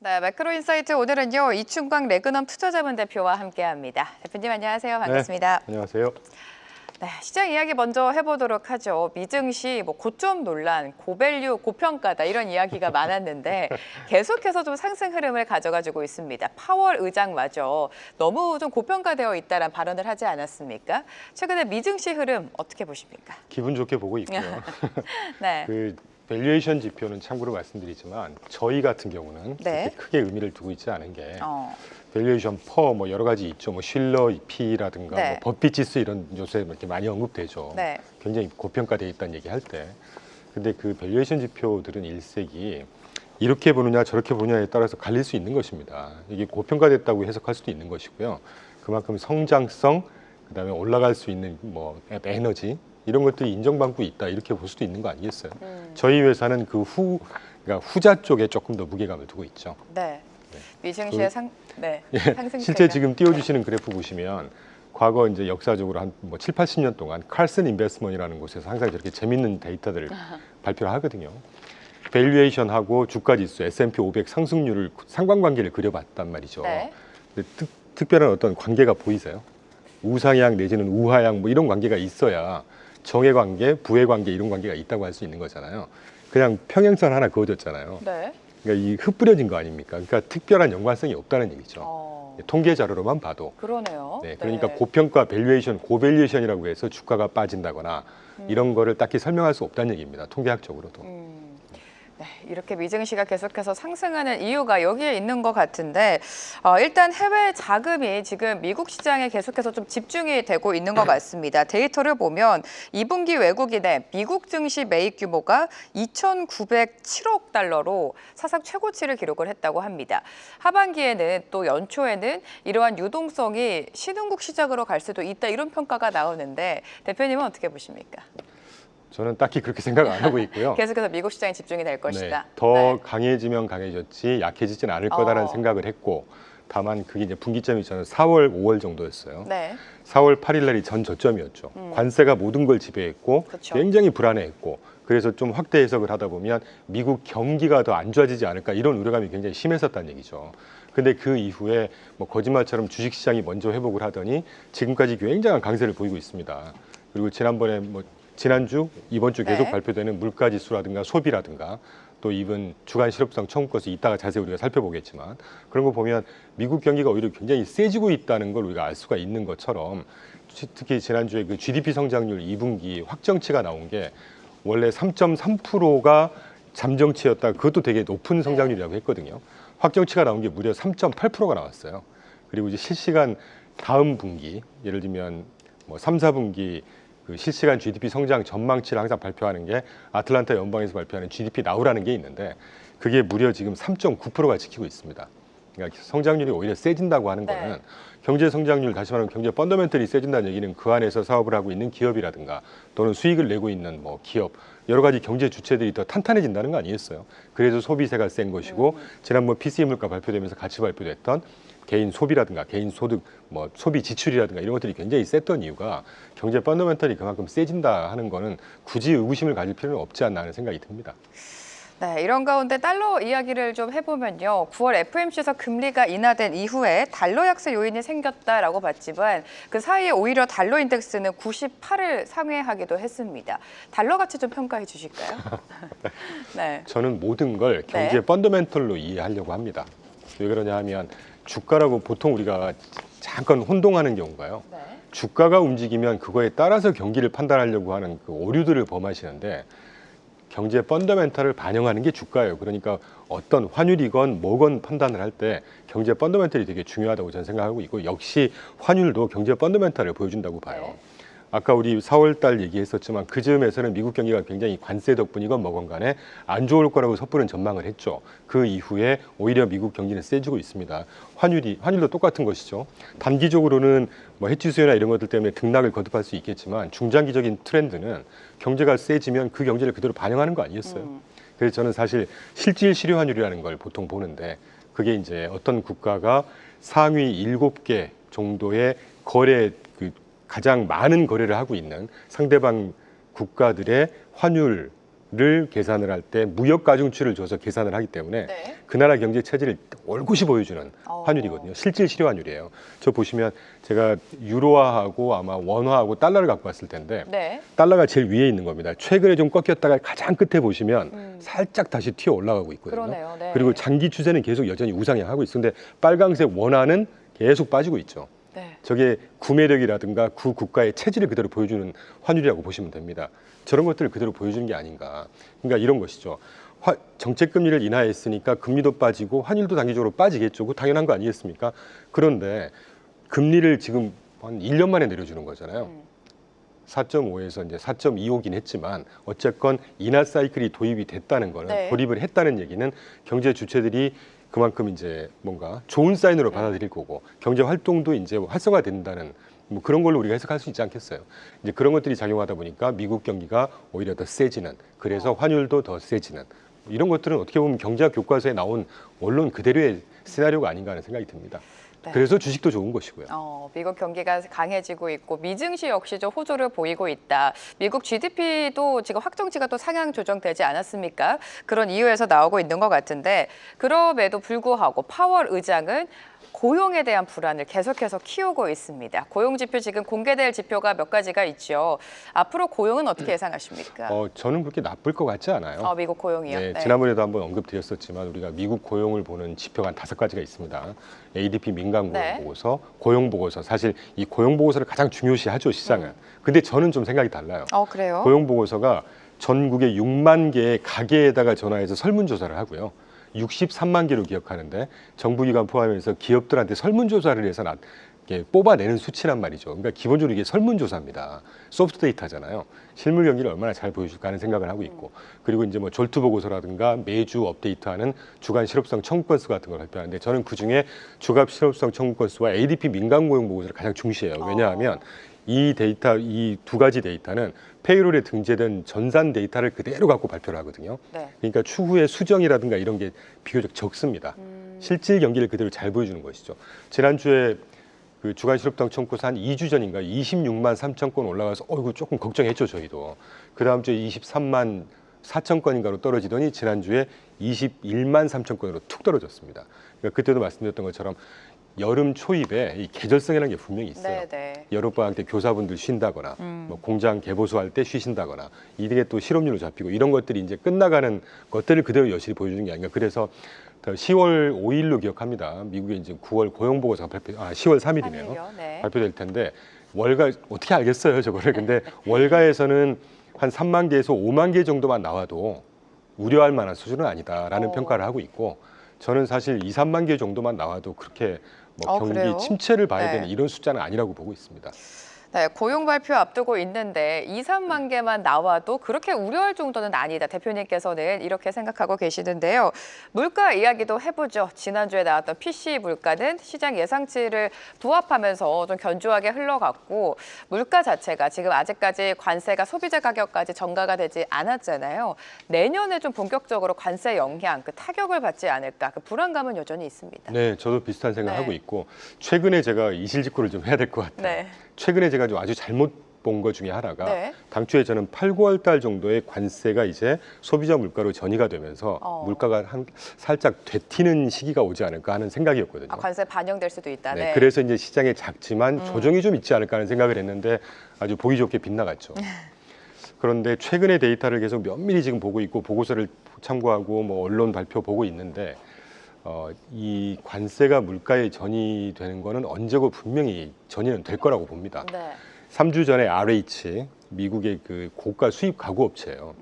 네, 매크로인사이트 오늘은요 이충광 레그넘 투자자문 대표와 함께합니다. 대표님 안녕하세요. 반갑습니다. 네, 안녕하세요. 네, 시장 이야기 먼저 해보도록 하죠. 미증시 고점 논란, 고밸류, 고평가다 이런 이야기가 많았는데 계속해서 좀 상승 흐름을 가져가지고 있습니다. 파월 의장마저 너무 좀 고평가되어 있다는 발언을 하지 않았습니까? 최근에 미증시 흐름 어떻게 보십니까? 기분 좋게 보고 있고요. 네. 그 밸류에이션 지표는 참고로 말씀드리지만 저희 같은 경우는 네. 그렇게 크게 의미를 두고 있지 않은 게 밸류에이션 밸류에이션 퍼 뭐 여러 가지 있죠. 뭐 실러 P라든가 네. 뭐 버핏 지수 이런 요새 이렇게 많이 언급되죠. 네. 굉장히 고평가되어 있다는 얘기 할 때. 근데 그 밸류에이션 지표들은 일색이 이렇게 보느냐 저렇게 보느냐에 따라서 갈릴 수 있는 것입니다. 이게 고평가됐다고 해석할 수도 있는 것이고요. 그만큼 성장성, 그다음에 올라갈 수 있는 뭐 에너지 이런 것들이 인정받고 있다 이렇게 볼 수도 있는 거 아니겠어요? 저희 회사는 그러니까 후자 쪽에 조금 더 무게감을 두고 있죠. 네. 미증시의 상승세가 실제 지금 띄워주시는 그래프 보시면 과거 이제 역사적으로 한 뭐 7, 80년 동안 칼슨 인베스트먼이라는 곳에서 항상 저렇게 재밌는 데이터들을 발표를 하거든요. 밸류에이션하고 주가 지수 S&P 500 상승률을 상관관계를 그려봤단 말이죠. 네. 근데 특별한 어떤 관계가 보이세요? 우상향 내지는 우하향 뭐 이런 관계가 있어야 정의 관계, 부의 관계 이런 관계가 있다고 할 수 있는 거잖아요. 그냥 평행선 하나 그어졌잖아요. 네. 그러니까 이 흩뿌려진 거 아닙니까? 그러니까 특별한 연관성이 없다는 얘기죠. 통계 자료로만 봐도. 그러네요. 네, 그러니까 고평가 밸류에이션, 고밸류에이션이라고 해서 주가가 빠진다거나 이런 거를 딱히 설명할 수 없다는 얘기입니다. 통계학적으로도. 네, 이렇게 미증시가 계속해서 상승하는 이유가 여기에 있는 것 같은데 일단 해외 자금이 지금 미국 시장에 계속해서 좀 집중이 되고 있는 것 같습니다. 데이터를 보면 2분기 외국인의 미국 증시 매입 규모가 2,907억 달러로 사상 최고치를 기록을 했다고 합니다. 하반기에는 또 연초에는 이러한 유동성이 신흥국 시장으로 갈 수도 있다 이런 평가가 나오는데 대표님은 어떻게 보십니까? 저는 딱히 그렇게 생각 안 하고 있고요. 계속해서 미국 시장에 집중이 될 것이다. 더 강해지면 강해졌지 약해지지는 않을 거다라는 생각을 했고 다만 그게 이제 분기점이 저는 4월, 5월 정도였어요. 네. 4월 8일 날이 전 저점이었죠. 관세가 모든 걸 지배했고 그렇죠. 굉장히 불안해했고 그래서 좀 확대 해석을 하다 보면 미국 경기가 더 안 좋아지지 않을까 이런 우려감이 굉장히 심했었다는 얘기죠. 근데 그 이후에 뭐 거짓말처럼 주식시장이 먼저 회복을 하더니 지금까지 굉장한 강세를 보이고 있습니다. 그리고 지난번에 지난주, 이번 주 계속 발표되는 물가지수라든가 소비라든가 또 이번 주간 실업성 청구건수 이따가 자세히 우리가 살펴보겠지만 그런 거 보면 미국 경기가 오히려 굉장히 세지고 있다는 걸 우리가 알 수가 있는 것처럼 특히 지난주에 그 GDP 성장률 2분기 확정치가 나온 게 원래 3.3%가 잠정치였다. 그것도 되게 높은 성장률이라고 했거든요. 확정치가 나온 게 무려 3.8%가 나왔어요. 그리고 이제 실시간 다음 분기, 예를 들면 뭐 3, 4분기 그 실시간 GDP 성장 전망치를 항상 발표하는 게 아틀란타 연방에서 발표하는 GDP 나우라는 게 있는데 그게 무려 지금 3.9%가 지키고 있습니다. 그러니까 성장률이 오히려 세진다고 하는 거는 경제 성장률, 다시 말하면 경제 펀더멘털이 세진다는 얘기는 그 안에서 사업을 하고 있는 기업이라든가 또는 수익을 내고 있는 뭐 기업 여러 가지 경제 주체들이 더 탄탄해진다는 거 아니겠어요? 그래서 소비세가 센 것이고 지난번 PCE 물가 발표되면서 같이 발표됐던 개인 소비라든가 개인 소득, 뭐 소비 지출이라든가 이런 것들이 굉장히 셌던 이유가 경제 펀더멘털이 그만큼 세진다 하는 거는 굳이 의구심을 가질 필요는 없지 않나 하는 생각이 듭니다. 네, 이런 가운데 달러 이야기를 좀 해보면요. 9월 FOMC에서 금리가 인하된 이후에 달러 약세 요인이 생겼다라고 봤지만 그 사이에 오히려 달러 인덱스는 98을 상회하기도 했습니다. 달러 가치 좀 평가해 주실까요? 네. 저는 모든 걸 경제 펀더멘털로 이해하려고 합니다. 왜 그러냐 하면 주가라고 보통 우리가 잠깐 혼동하는 경우가요. 주가가 움직이면 그거에 따라서 경기를 판단하려고 하는 그 오류들을 범하시는데 경제 펀더멘털을 반영하는 게 주가예요. 그러니까 어떤 환율이건 뭐건 판단을 할 때 경제 펀더멘털이 되게 중요하다고 저는 생각하고 있고 역시 환율도 경제 펀더멘털을 보여준다고 봐요. 아까 우리 4월 달 얘기했었지만 그 즈음에서는 미국 경기가 굉장히 관세 덕분이건 뭐건 간에 안 좋을 거라고 섣부른 전망을 했죠. 그 이후에 오히려 미국 경기는 세지고 있습니다. 환율도 똑같은 것이죠. 단기적으로는 뭐 해치 수요나 이런 것들 때문에 등락을 거듭할 수 있겠지만 중장기적인 트렌드는 경제가 세지면 그 경제를 그대로 반영하는 거 아니겠어요? 그래서 저는 사실 실질 실효 환율이라는 걸 보통 보는데 그게 이제 어떤 국가가 상위 7개 정도의 거래 가장 많은 거래를 하고 있는 상대방 국가들의 환율 를 계산을 할 때 무역 가중치를 줘서 계산을 하기 때문에 네. 그 나라 경제 체질을 올곧이 보여주는 환율이거든요. 실질 실효 환율이에요. 저 보시면 제가 유로화하고 아마 원화하고 달러를 갖고 왔을 텐데 네. 달러가 제일 위에 있는 겁니다. 최근에 좀 꺾였다가 가장 끝에 보시면 살짝 다시 튀어 올라가고 있거든요. 그러네요. 네. 그리고 장기 추세는 계속 여전히 우상향하고 있는데 빨강색 원화는 계속 빠지고 있죠. 네. 저게 구매력이라든가 그 국가의 체질을 그대로 보여주는 환율이라고 보시면 됩니다. 저런 것들을 그대로 보여주는 게 아닌가. 그러니까 이런 것이죠. 정책 금리를 인하했으니까 금리도 빠지고 환율도 단기적으로 빠지겠죠. 그 당연한 거 아니겠습니까? 그런데 금리를 지금 한 1년 만에 내려주는 거잖아요. 4.5에서 이제 4.25긴 했지만 어쨌건 인하 사이클이 도입이 됐다는 거는 네. 돌입을 했다는 얘기는 경제 주체들이 그만큼 이제 뭔가 좋은 사인으로 받아들일 거고 경제 활동도 이제 활성화된다는 뭐 그런 걸로 우리가 해석할 수 있지 않겠어요. 이제 그런 것들이 작용하다 보니까 미국 경기가 오히려 더 세지는 그래서 환율도 더 세지는 이런 것들은 어떻게 보면 경제학 교과서에 나온 원론 그대로의 시나리오가 아닌가 하는 생각이 듭니다. 네. 그래서 주식도 좋은 것이고요. 미국 경기가 강해지고 있고 미증시 역시도 호조를 보이고 있다. 미국 GDP도 지금 확정치가 또 상향 조정되지 않았습니까? 그런 이유에서 나오고 있는 것 같은데 그럼에도 불구하고 파월 의장은 고용에 대한 불안을 계속해서 키우고 있습니다. 고용 지표 지금 공개될 지표가 몇 가지가 있죠. 앞으로 고용은 어떻게 예상하십니까? 저는 그렇게 나쁠 것 같지 않아요. 미국 고용이요. 네, 네. 지난번에도 한번 언급드렸었지만 우리가 미국 고용을 보는 지표가 한 5가지가 있습니다. ADP 민간 고용 네. 보고서, 고용 보고서. 사실 이 고용 보고서를 가장 중요시하죠, 시장은. 근데 저는 좀 생각이 달라요. 그래요? 고용 보고서가 전국의 6만 개의 가게에다가 전화해서 설문조사를 하고요. 63만 개로 기억하는데 정부기관 포함해서 기업들한테 설문조사를 해서 뽑아내는 수치란 말이죠. 그러니까 기본적으로 이게 설문조사입니다. 소프트 데이터잖아요. 실물 경기를 얼마나 잘 보여줄까 하는 생각을 하고 있고 그리고 이제 뭐 졸투 보고서라든가 매주 업데이트하는 주간 실업성 청구 건수 같은 걸 발표하는데 저는 그중에 주간 실업성 청구 건수와 ADP 민간 고용 보고서를 가장 중시해요. 왜냐하면 이 데이터, 이 두 가지 데이터는 페이롤에 등재된 전산 데이터를 그대로 갖고 발표를 하거든요. 네. 그러니까 추후에 수정이라든가 이런 게 비교적 적습니다. 실질 경기를 그대로 잘 보여주는 것이죠. 지난주에 그 주간 실업성 청구서 한 2주 전인가 26만 3천 건 올라가서 이거 조금 걱정했죠, 저희도. 그 다음 주에 23만 4천 건인가로 떨어지더니 지난주에 21만 3천 건으로 툭 떨어졌습니다. 그러니까 그때도 말씀드렸던 것처럼 여름 초입에 이 계절성이라는 게 분명히 있어요. 네. 여름방학 때 교사분들 쉰다거나 뭐 공장 개보수할 때 쉬신다거나 이게 또 실업률로 잡히고 이런 것들이 이제 끝나가는 것들을 그대로 여실히 보여주는 게 아닌가. 그래서 10월 5일로 기억합니다. 미국의 이제 9월 고용보고서가 10월 3일이네요. 네. 발표될 텐데 월가 어떻게 알겠어요, 저거를. 근데 월가에서는 한 3만 개에서 5만 개 정도만 나와도 우려할 만한 수준은 아니다라는 평가를 하고 있고 저는 사실 2, 3만 개 정도만 나와도 그렇게 뭐 경기 그래요? 침체를 봐야 네. 되는 이런 숫자는 아니라고 보고 있습니다. 네, 고용 발표 앞두고 있는데 2, 3만 개만 나와도 그렇게 우려할 정도는 아니다. 대표님께서는 이렇게 생각하고 계시는데요. 물가 이야기도 해보죠. 지난주에 나왔던 PC 물가는 시장 예상치를 부합하면서 좀 견조하게 흘러갔고 물가 자체가 지금 아직까지 관세가 소비자 가격까지 전가가 되지 않았잖아요. 내년에 좀 본격적으로 관세 영향, 그 타격을 받지 않을까. 그 불안감은 여전히 있습니다. 네, 저도 비슷한 생각하고 네. 있고 최근에 제가 이실직고를 좀 해야 될 것 같아요. 네. 최근에 제가 좀 아주 잘못 본 것 중에 하나가 네. 당초에 저는 8, 9월 달 정도의 관세가 이제 소비자 물가로 전이가 되면서 물가가 살짝 되튀는 시기가 오지 않을까 하는 생각이었거든요. 관세 반영될 수도 있다. 네, 그래서 이제 시장에 작지만 조정이 좀 있지 않을까 하는 생각을 했는데 아주 보기 좋게 빗나갔죠. 그런데 최근의 데이터를 계속 면밀히 지금 보고 있고 보고서를 참고하고 뭐 언론 발표 보고 있는데 이 관세가 물가에 전이되는 거는 언제고 분명히 전이는 될 거라고 봅니다. 네. 3주 전에 RH, 미국의 그 고가 수입 가구 업체예요.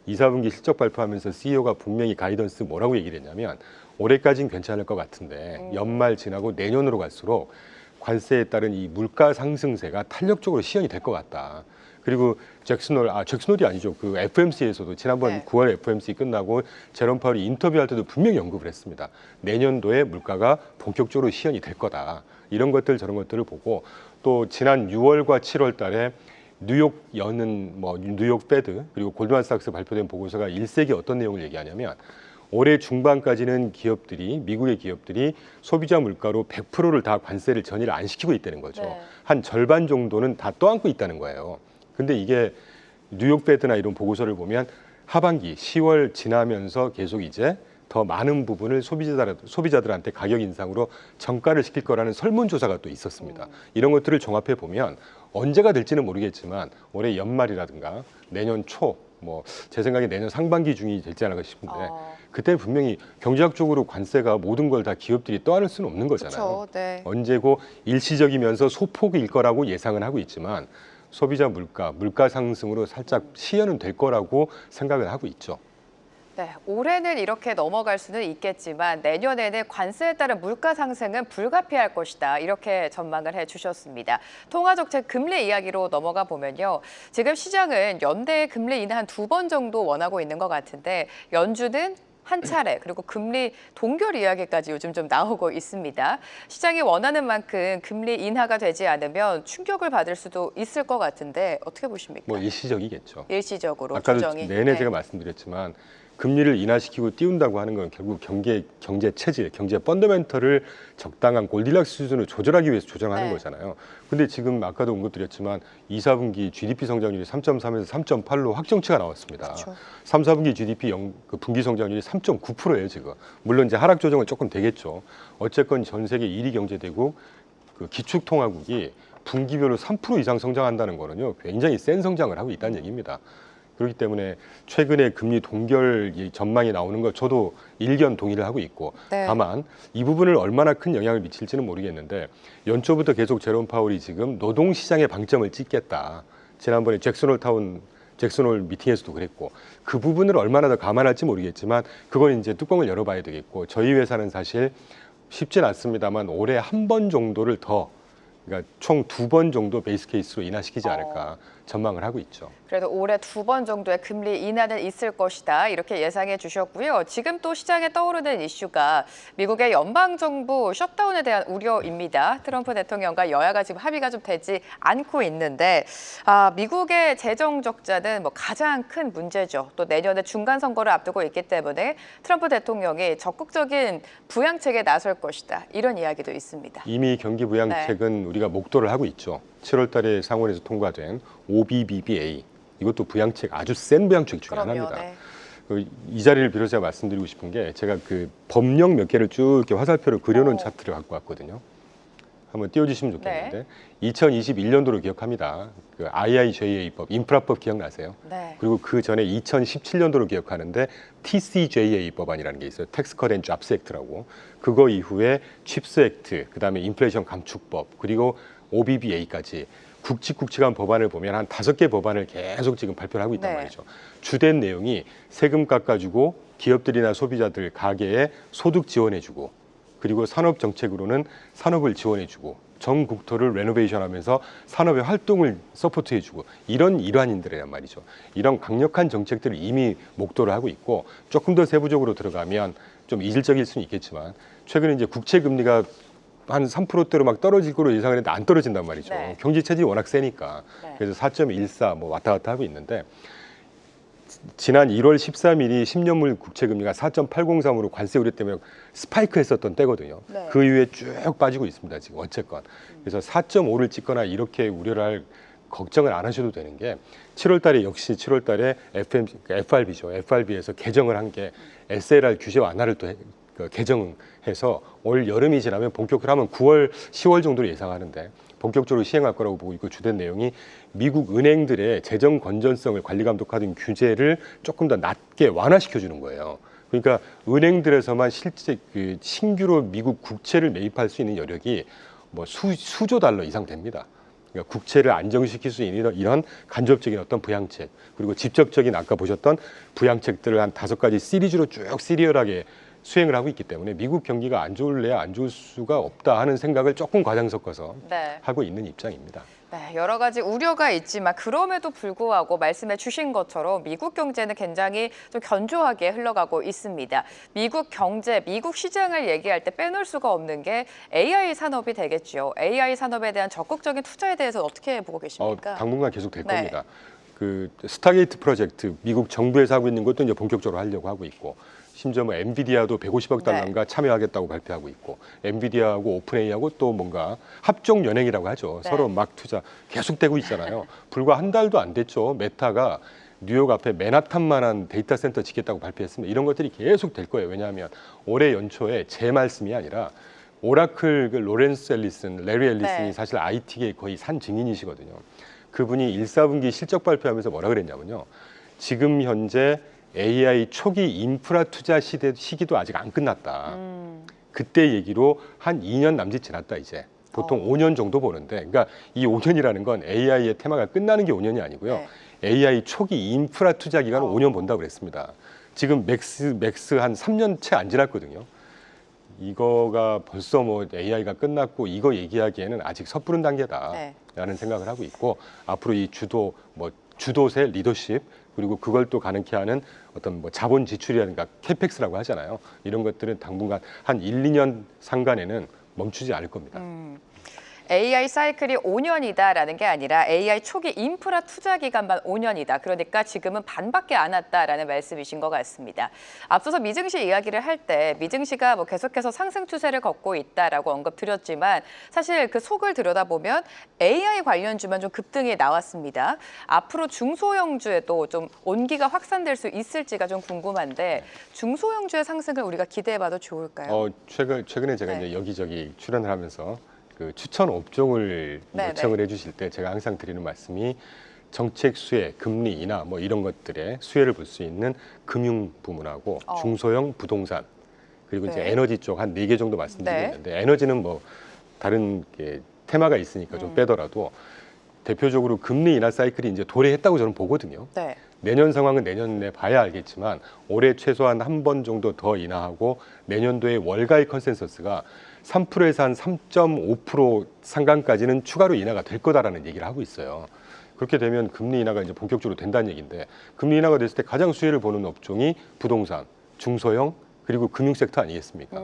2, 4분기 실적 발표하면서 CEO가 분명히 가이던스 뭐라고 얘기를 했냐면 올해까지는 괜찮을 것 같은데 연말 지나고 내년으로 갈수록 관세에 따른 이 물가 상승세가 탄력적으로 시현이 될 것 같다. 그리고 잭슨홀이 아니죠. 그 FMC에서도 지난번 네. 9월 FMC 끝나고 제롬 파월이 인터뷰할 때도 분명히 언급을 했습니다. 내년도에 물가가 본격적으로 시현이 될 거다. 이런 것들 저런 것들을 보고 또 지난 6월과 7월 달에 뉴욕 연은 뭐 뉴욕 페드 그리고 골드만삭스 발표된 보고서가 일색이 어떤 내용을 얘기하냐면 올해 중반까지는 미국의 기업들이 소비자 물가로 100%를 다 관세를 전이를 안 시키고 있다는 거죠. 네. 한 절반 정도는 다 떠안고 있다는 거예요. 근데 이게 뉴욕 페드나 이런 보고서를 보면 하반기 10월 지나면서 계속 이제 더 많은 부분을 소비자들한테 가격 인상으로 전가를 시킬 거라는 설문조사가 또 있었습니다. 이런 것들을 종합해 보면 언제가 될지는 모르겠지만 올해 연말이라든가 내년 초, 뭐 제 생각에 내년 상반기 중이 될지 않을까 싶은데 그때 분명히 경제학적으로 관세가 모든 걸 다 기업들이 떠안을 수는 없는 거잖아요. 그렇죠. 네. 언제고 일시적이면서 소폭일 거라고 예상은 하고 있지만 소비자 물가 상승으로 살짝 시연은 될 거라고 생각을 하고 있죠. 네, 올해는 이렇게 넘어갈 수는 있겠지만 내년에는 관세에 따른 물가 상승은 불가피할 것이다. 이렇게 전망을 해주셨습니다. 통화정책 금리 이야기로 넘어가 보면요. 지금 시장은 연대 금리 인하 한 2번 정도 원하고 있는 것 같은데 연준은 한 차례 그리고 금리 동결 이야기까지 요즘 좀 나오고 있습니다. 시장이 원하는 만큼 금리 인하가 되지 않으면 충격을 받을 수도 있을 것 같은데 어떻게 보십니까? 뭐 일시적이겠죠. 일시적으로 아까도 조정이. 내내 네. 제가 말씀드렸지만 금리를 인하시키고 띄운다고 하는 건 결국 경제 체질, 경제 펀더멘털을 적당한 골디락스 수준으로 조절하기 위해서 조정하는 네. 거잖아요. 근데 지금 아까도 언급드렸지만 2, 4분기 GDP 성장률이 3.3에서 3.8로 확정치가 나왔습니다. 그렇죠. 3, 4분기 GDP 분기 성장률이 3.9%예요, 지금. 물론 이제 하락 조정은 조금 되겠죠. 어쨌건 전 세계 1위 경제되고 그 기축통화국이 분기별로 3% 이상 성장한다는 거는요, 굉장히 센 성장을 하고 있다는 얘기입니다. 그렇기 때문에 최근에 금리 동결 전망이 나오는 거 저도 일견 동의를 하고 있고 네. 다만 이 부분을 얼마나 큰 영향을 미칠지는 모르겠는데 연초부터 계속 제롬 파월이 지금 노동시장에 방점을 찍겠다. 지난번에 잭슨홀 미팅에서도 그랬고 그 부분을 얼마나 더 감안할지 모르겠지만 그건 이제 뚜껑을 열어봐야 되겠고 저희 회사는 사실 쉽진 않습니다만 올해 한 번 정도를 더 그러니까 총 2번 정도 베이스 케이스로 인하시키지 않을까 전망을 하고 있죠. 그래도 올해 2번 정도의 금리 인하는 있을 것이다. 이렇게 예상해 주셨고요. 지금 또 시장에 떠오르는 이슈가 미국의 연방정부 셧다운에 대한 우려입니다. 트럼프 대통령과 여야가 지금 합의가 좀 되지 않고 있는데 미국의 재정 적자는 뭐 가장 큰 문제죠. 또 내년에 중간 선거를 앞두고 있기 때문에 트럼프 대통령이 적극적인 부양책에 나설 것이다. 이런 이야기도 있습니다. 이미 경기 부양책은 우리가 목도를 하고 있죠. 7월 달에 상원에서 통과된 OBBBA 이것도 부양책 아주 센 부양책 중에 하나입니다. 네. 이 자리를 빌어서 제가 말씀드리고 싶은 게 제가 그 법령 몇 개를 쭉 이렇게 화살표로 그려놓은 차트를 갖고 왔거든요. 한번 띄워주시면 좋겠는데 2021년도로 기억합니다. 그 IIJA법, 인프라법 기억나세요? 네. 그리고 그 전에 2017년도로 기억하는데 TCJA 법안이라는 게 있어요. 텍스 컷 앤 잡스 액트라고. 그거 이후에 칩스 액트, 그다음에 인플레이션 감축법, 그리고 OBBA까지 굵직굵직한 법안을 보면 한 5개 법안을 계속 지금 발표를 하고 있단 말이죠. 주된 내용이 세금 깎아주고 기업들이나 소비자들, 가게에 소득 지원해주고 그리고 산업 정책으로는 산업을 지원해주고 전 국토를 레노베이션하면서 산업의 활동을 서포트해주고 이런 일환인들이란 말이죠. 이런 강력한 정책들을 이미 목도를 하고 있고 조금 더 세부적으로 들어가면 좀 이질적일 수는 있겠지만 최근에 이제 국채 금리가 한 3%대로 막 떨어질 거로 예상을 했는데 안 떨어진단 말이죠. 네. 경제 체질이 워낙 세니까. 네. 그래서 4.14 뭐 왔다 갔다 하고 있는데 지난 1월 13일이 10년물 국채 금리가 4.803으로 관세 우려 때문에 스파이크했었던 때거든요. 네. 그 이후에 쭉 빠지고 있습니다. 지금 어쨌건. 그래서 4.5를 찍거나 이렇게 우려를 할 걱정을 안 하셔도 되는 게 7월 달에 역시 7월 달에 FRB죠. FRB에서 개정을 한 게 SLR 규제 완화를 또 개정해서 올 여름이 지나면 본격적으로 하면 9월, 10월 정도로 예상하는데 본격적으로 시행할 거라고 보고 있고 주된 내용이 미국 은행들의 재정 건전성을 관리 감독하는 규제를 조금 더 낮게 완화시켜주는 거예요. 그러니까 은행들에서만 실제 그 신규로 미국 국채를 매입할 수 있는 여력이 뭐 수조 달러 이상 됩니다. 그러니까 국채를 안정시킬 수 있는 이런 간접적인 어떤 부양책 그리고 직접적인 아까 보셨던 부양책들을 한 5가지 시리즈로 쭉 시리얼하게 수행을 하고 있기 때문에 미국 경기가 안 좋을래야 안 좋을 수가 없다 하는 생각을 조금 과장 섞어서 하고 있는 입장입니다. 네, 여러 가지 우려가 있지만 그럼에도 불구하고 말씀해 주신 것처럼 미국 경제는 굉장히 좀 견조하게 흘러가고 있습니다. 미국 경제, 미국 시장을 얘기할 때 빼놓을 수가 없는 게 AI 산업이 되겠죠. AI 산업에 대한 적극적인 투자에 대해서 어떻게 보고 계십니까? 당분간 계속 될 네. 겁니다. 그 스타게이트 프로젝트 미국 정부에서 하고 있는 것도 이제 본격적으로 하려고 하고 있고 심지어 뭐 엔비디아도 150억 달러인가 참여하겠다고 발표하고 있고 엔비디아하고 오픈AI하고 또 뭔가 합종 연행이라고 하죠. 서로 막 투자 계속되고 있잖아요. 불과 한 달도 안 됐죠. 메타가 뉴욕 앞에 맨하탄만한 데이터 센터 짓겠다고 발표했습니다. 이런 것들이 계속 될 거예요. 왜냐하면 올해 연초에 제 말씀이 아니라 오라클 그 로렌스 앨리슨, 레리 앨리슨이 네. 사실 IT계의 거의 산 증인이시거든요. 그분이 1, 4분기 실적 발표하면서 뭐라 그랬냐면요. 지금 현재 AI 초기 인프라 투자 시기도 아직 안 끝났다. 그때 얘기로 한 2년 남짓 지났다 이제. 보통 5년 정도 보는데, 그러니까 이 5년이라는 건 AI의 테마가 끝나는 게 5년이 아니고요. 네. AI 초기 인프라 투자 기간은 5년 본다고 그랬습니다. 지금 맥스 한 3년 채 안 지났거든요. 이거가 벌써 뭐 AI가 끝났고 이거 얘기하기에는 아직 섣부른 단계다라는 네. 생각을 하고 있고, 앞으로 이 주도세 리더십, 그리고 그걸 또 가능케 하는 어떤 뭐 자본 지출이라든가 캐펙스라고 하잖아요. 이런 것들은 당분간 한 1, 2년 상간에는 멈추지 않을 겁니다. AI 사이클이 5년이다라는 게 아니라 AI 초기 인프라 투자 기간만 5년이다. 그러니까 지금은 반밖에 안 왔다라는 말씀이신 것 같습니다. 앞서서 미증시 이야기를 할 때 미증시가 뭐 계속해서 상승 추세를 걷고 있다라고 언급드렸지만 사실 그 속을 들여다보면 AI 관련주만 좀 급등이 나왔습니다. 앞으로 중소형주에도 좀 온기가 확산될 수 있을지가 좀 궁금한데 중소형주의 상승을 우리가 기대해봐도 좋을까요? 최근에 제가 네. 이제 여기저기 출연을 하면서 그 추천 업종을 네, 요청을 해주실 때 제가 항상 드리는 말씀이 정책 수혜, 금리 인하 뭐 이런 것들의 수혜를 볼 수 있는 금융 부문하고 중소형 부동산, 그리고 이제 네. 에너지 쪽 한 4개 정도 말씀드리고 네. 있는데, 에너지는 뭐 다른 게 테마가 있으니까 좀 빼더라도 대표적으로 금리 인하 사이클이 이제 도래했다고 저는 보거든요. 네. 내년 상황은 내년에 봐야 알겠지만 올해 최소한 한 번 정도 더 인하하고 내년도에 월가의 컨센서스가 3%에서 한 3.5% 상간까지는 추가로 인하가 될 거다라는 얘기를 하고 있어요. 그렇게 되면 금리 인하가 이제 본격적으로 된다는 얘기인데, 금리 인하가 됐을 때 가장 수혜를 보는 업종이 부동산, 중소형, 그리고 금융 섹터 아니겠습니까?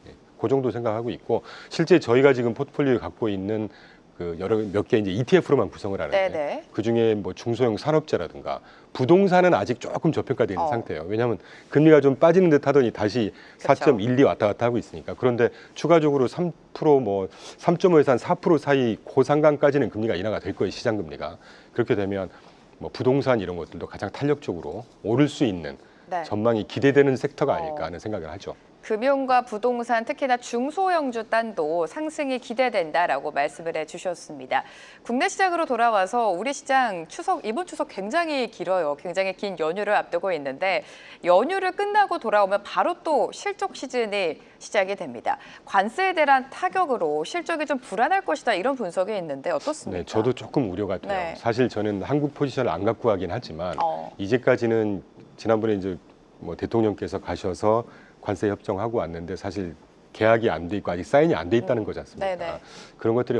예, 그 정도 생각하고 있고, 실제 저희가 지금 포트폴리오에 갖고 있는 그 여러 몇 개 이제 ETF로만 구성을 하는데 네네. 그 중에 뭐 중소형 산업재라든가 부동산은 아직 조금 저평가되어 있는 상태예요. 왜냐하면 금리가 좀 빠지는 듯 하더니 다시 그쵸. 4.12 왔다 갔다 하고 있으니까. 그런데 추가적으로 3% 뭐 3.5에서 한 4% 사이 고상간까지는 금리가 인하가 될 거예요, 시장 금리가. 그렇게 되면 뭐 부동산 이런 것들도 가장 탄력적으로 오를 수 있는 네. 전망이 기대되는 섹터가 아닐까 하는 생각을 하죠. 금융과 부동산, 특히나 중소형주 단도 상승이 기대된다라고 말씀을 해주셨습니다. 국내 시장으로 돌아와서 우리 시장 이번 추석 굉장히 길어요. 굉장히 긴 연휴를 앞두고 있는데 연휴를 끝나고 돌아오면 바로 또 실적 시즌이 시작이 됩니다. 관세에 대한 타격으로 실적이 좀 불안할 것이다 이런 분석이 있는데 어떻습니까? 네, 저도 조금 우려가 돼요. 네. 사실 저는 한국 포지션을 안 갖고 하긴 하지만 이제까지는 지난번에 이제 뭐 대통령께서 가셔서 관세 협정하고 왔는데 사실 계약이 안 돼 있고 아직 사인이 안 돼 있다는 거지 않습니까? 네네. 그런 것들이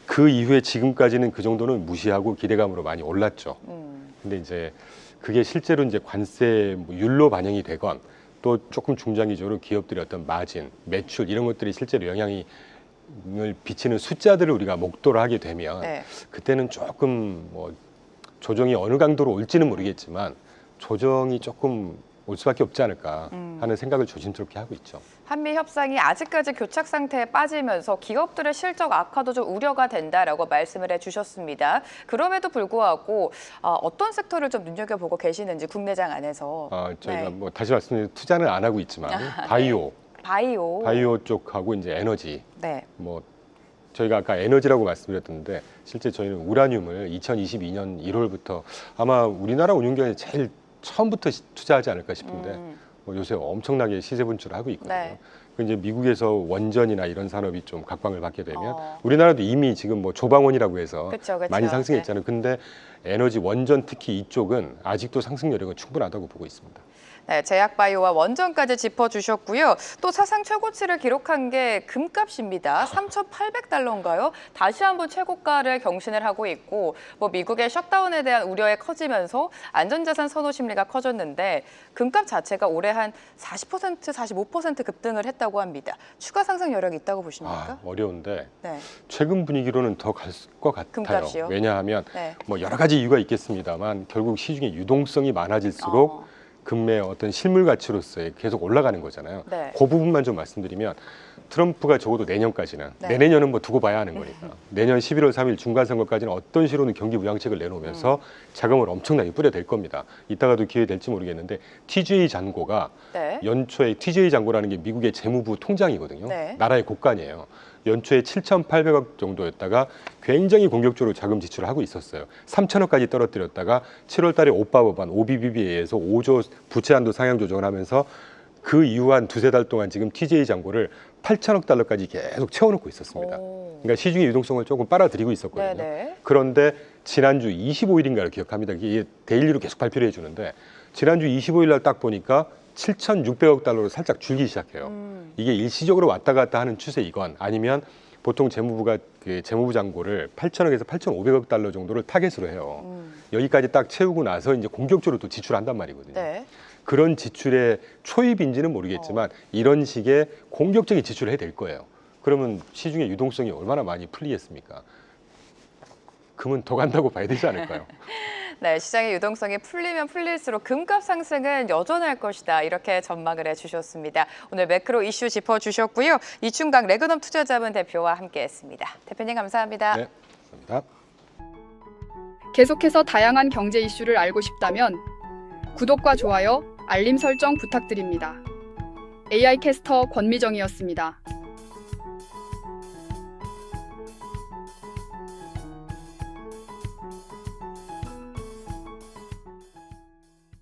그 이후에 지금까지는 그 정도는 무시하고 기대감으로 많이 올랐죠. 근데 이제 그게 실제로 이제 관세 율로 반영이 되건 또 조금 중장기적으로 기업들의 어떤 마진, 매출 이런 것들이 실제로 영향을 비치는 숫자들을 우리가 목도를 하게 되면 네. 그때는 조금 뭐 조정이 어느 강도로 올지는 모르겠지만 조정이 조금 올 수밖에 없지 않을까 하는 생각을 조심스럽게 하고 있죠. 한미 협상이 아직까지 교착 상태에 빠지면서 기업들의 실적 악화도 좀 우려가 된다라고 말씀을 해주셨습니다. 그럼에도 불구하고 어떤 섹터를 좀 눈여겨보고 계시는지 국내장 안에서. 저희가 네. 뭐 다시 말씀드리면 투자는 안 하고 있지만 바이오 쪽하고 이제 에너지. 네. 뭐 저희가 아까 에너지라고 말씀드렸던데 실제 저희는 우라늄을 2022년 1월부터 아마 우리나라 운용기관이 제일 처음부터 투자하지 않을까 싶은데 뭐 요새 엄청나게 시세 분출을 하고 있거든요. 네. 이제 미국에서 원전이나 이런 산업이 좀 각광을 받게 되면 우리나라도 이미 지금 뭐 조방원이라고 해서 그쵸. 많이 상승했잖아요. 근데 에너지 원전 특히 이쪽은 아직도 상승 여력은 충분하다고 보고 있습니다. 네, 제약바이오와 원전까지 짚어주셨고요. 또 사상 최고치를 기록한 게 금값입니다. 3,800달러인가요? 다시 한번 최고가를 경신을 하고 있고 뭐 미국의 셧다운에 대한 우려에 커지면서 안전자산 선호 심리가 커졌는데 금값 자체가 올해 한 40%, 45% 급등을 했다고 합니다. 추가 상승 여력이 있다고 보십니까? 어려운데 네. 최근 분위기로는 더 갈 것 같아요. 금값이요? 왜냐하면 네. 뭐 여러 가지 이유가 있겠습니다만 결국 시중에 유동성이 많아질수록 금매의 어떤 실물 가치로서의 계속 올라가는 거잖아요. 네. 그 부분만 좀 말씀드리면 트럼프가 적어도 내년까지는 네. 내년은 뭐 두고 봐야 하는 거니까 내년 11월 3일 중간선거까지는 어떤 식으로는 경기 부양책을 내놓으면서 자금을 엄청나게 뿌려댈 겁니다. 이따가도 기회 될지 모르겠는데 TGA 잔고가 네. 연초에 TGA 잔고라는 게 미국의 재무부 통장이거든요. 네. 나라의 국간이에요. 연초에 7,800억 정도였다가 굉장히 공격적으로 자금 지출을 하고 있었어요. 3천억까지 떨어뜨렸다가 7월 달에 오빠 법안 OBBB에 의해서 5조 부채 한도 상향 조정을 하면서 그 이후 한 두세 달 동안 지금 TGA 잔고를 8천억 달러까지 계속 채워놓고 있었습니다. 오. 그러니까 시중의 유동성을 조금 빨아들이고 있었거든요. 네네. 그런데 지난주 25일인가를 기억합니다. 이게 데일리로 계속 발표를 해주는데 지난주 25일 날 딱 보니까 7,600억 달러로 살짝 줄기 시작해요. 이게 일시적으로 왔다 갔다 하는 추세이건 아니면 보통 재무부가 그 재무부 잔고를 8천억에서 8,500억 달러 정도를 타겟으로 해요. 여기까지 딱 채우고 나서 이제 공격적으로 또 지출한단 말이거든요. 네. 그런 지출의 초입인지는 모르겠지만 이런 식의 공격적인 지출을 해야 될 거예요. 그러면 시중의 유동성이 얼마나 많이 풀리겠습니까? 금은 더 간다고 봐야 되지 않을까요? 네, 시장의 유동성이 풀리면 풀릴수록 금값 상승은 여전할 것이다. 이렇게 전망을 해주셨습니다. 오늘 매크로 이슈 짚어주셨고요. 이충강 레그넘 투자자문 대표와 함께했습니다. 대표님 감사합니다. 네, 감사합니다. 계속해서 다양한 경제 이슈를 알고 싶다면 구독과 좋아요, 알림 설정 부탁드립니다. AI 캐스터 권미정이었습니다.